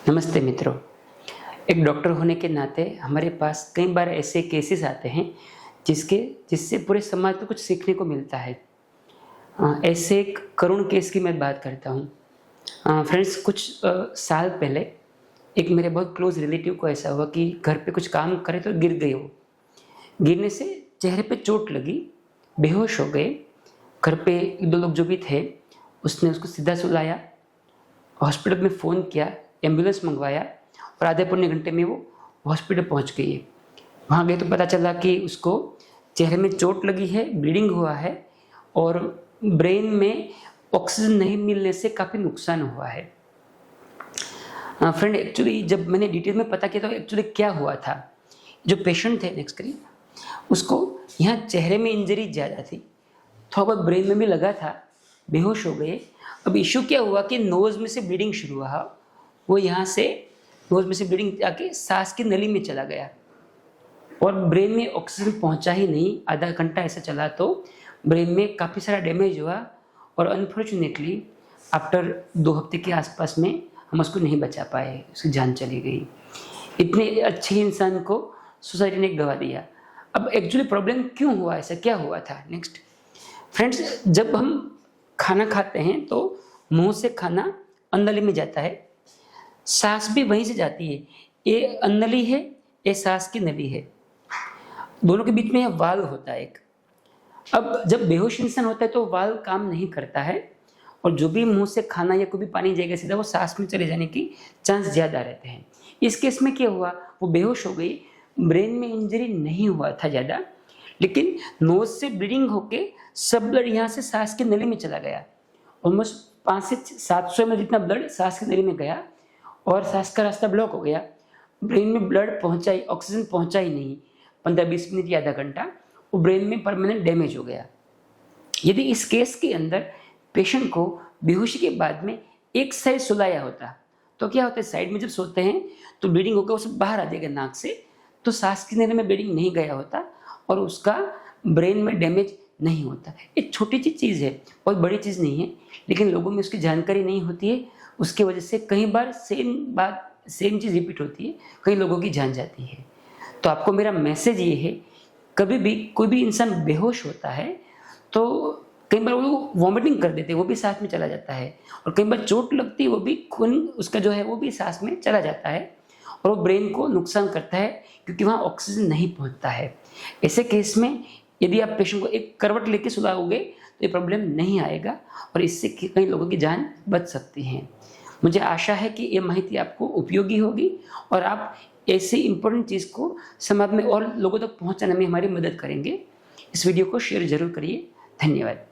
नमस्ते मित्रों। एक डॉक्टर होने के नाते हमारे पास कई बार ऐसे केसेस आते हैं जिससे पूरे समाज को कुछ सीखने को मिलता है। ऐसे एक करुण केस की मैं बात करता हूँ। फ्रेंड्स, कुछ साल पहले एक मेरे बहुत क्लोज रिलेटिव को ऐसा हुआ कि घर पे कुछ काम करे तो गिर गए। वो गिरने से चेहरे पे चोट लगी, बेहोश हो गए। घर पे एक दो लोग जो भी थे उसने उसको सीधा सुलाया, हॉस्पिटल में फ़ोन किया, एम्बुलेंस मंगवाया और आधे पौने घंटे में वो हॉस्पिटल पहुंच गई है। वहाँ गए तो पता चला कि उसको चेहरे में चोट लगी है, ब्लीडिंग हुआ है और ब्रेन में ऑक्सीजन नहीं मिलने से काफ़ी नुकसान हुआ है। फ्रेंड, एक्चुअली जब मैंने डिटेल में पता किया तो एक्चुअली क्या हुआ था, जो पेशेंट थे नेक्स्ट करिए, उसको यहाँ चेहरे में इंजरी ज़्यादा थी, थोड़ा बहुत ब्रेन में भी लगा था, बेहोश हो गए। अब इशू क्या हुआ कि नोज़ में से ब्लीडिंग शुरू हुआ। वो यहाँ से नोज़ में से ब्लीडिंग जाके सांस की नली में चला गया और ब्रेन में ऑक्सीजन पहुँचा ही नहीं। आधा घंटा ऐसा चला तो ब्रेन में काफ़ी सारा डैमेज हुआ और अनफॉर्चुनेटली आफ्टर 2 हफ्ते के आसपास में हम उसको नहीं बचा पाए, उसकी जान चली गई। इतने अच्छे इंसान को सोसाइटी ने गवा दिया। अब एक्चुअली प्रॉब्लम क्यों हुआ, ऐसा क्या हुआ था? नेक्स्ट फ्रेंड्स, जब हम खाना खाते हैं तो मुंह से खाना अन्ननली में जाता है, सांस भी वहीं से जाती है। ये अन्ननली है, ये सांस की नली है, दोनों के बीच में वाल्व होता है एक। अब जब बेहोश इंसान होता है तो वाल्व काम नहीं करता है और जो भी मुंह से खाना या कोई भी पानी जाएगा सीधा वो सांस में चले जाने की चांस ज़्यादा रहते हैं। इस केस में क्या हुआ, वो बेहोश हो गई, ब्रेन में इंजरी नहीं हुआ था ज़्यादा, लेकिन नोज से ब्लीडिंग होके सब ब्लड यहाँ से सांस की नली में चला गया। ऑलमोस्ट 500 से 700 ml जितना ब्लड सांस की नली में गया और सांस का रास्ता ब्लॉक हो गया। ब्रेन में ब्लड पहुंचा ही, ऑक्सीजन पहुंचा ही नहीं। 15-20 मिनट या आधा घंटा वो ब्रेन में परमानेंट डैमेज हो गया। यदि इस केस के अंदर पेशेंट को बेहोशी के बाद में एक साइड सुलाया होता तो क्या होता है, साइड में जब सोते हैं तो ब्लीडिंग होकर वो सब बाहर आ जाएगा नाक से, तो सांस की नली में ब्लीडिंग नहीं गया होता और उसका ब्रेन में डैमेज नहीं होता। एक छोटी सी चीज़ है, बहुत बड़ी चीज़ नहीं है, लेकिन लोगों में उसकी जानकारी नहीं होती है। उसकी वजह से कई बार सेम चीज़ रिपीट होती है, कई लोगों की जान जाती है। तो आपको मेरा मैसेज ये है, कभी भी कोई भी इंसान बेहोश होता है तो कई बार वो वॉमिटिंग कर देते हैं, वो भी सांस में चला जाता है, और कई बार चोट लगती है, वो भी खून उसका जो है वो भी सांस में चला जाता है और वो ब्रेन को नुकसान करता है क्योंकि वहाँ ऑक्सीजन नहीं पहुँचता है। ऐसे केस में यदि आप पेशेंट को एक करवट लेके सुलाओगे तो ये प्रॉब्लम नहीं आएगा और इससे कई लोगों की जान बच सकती है। मुझे आशा है कि ये माहिती आपको उपयोगी होगी और आप ऐसे इम्पोर्टेंट चीज़ को समाज में और लोगों तक पहुंचाने में हमारी मदद करेंगे। इस वीडियो को शेयर जरूर करिए। धन्यवाद।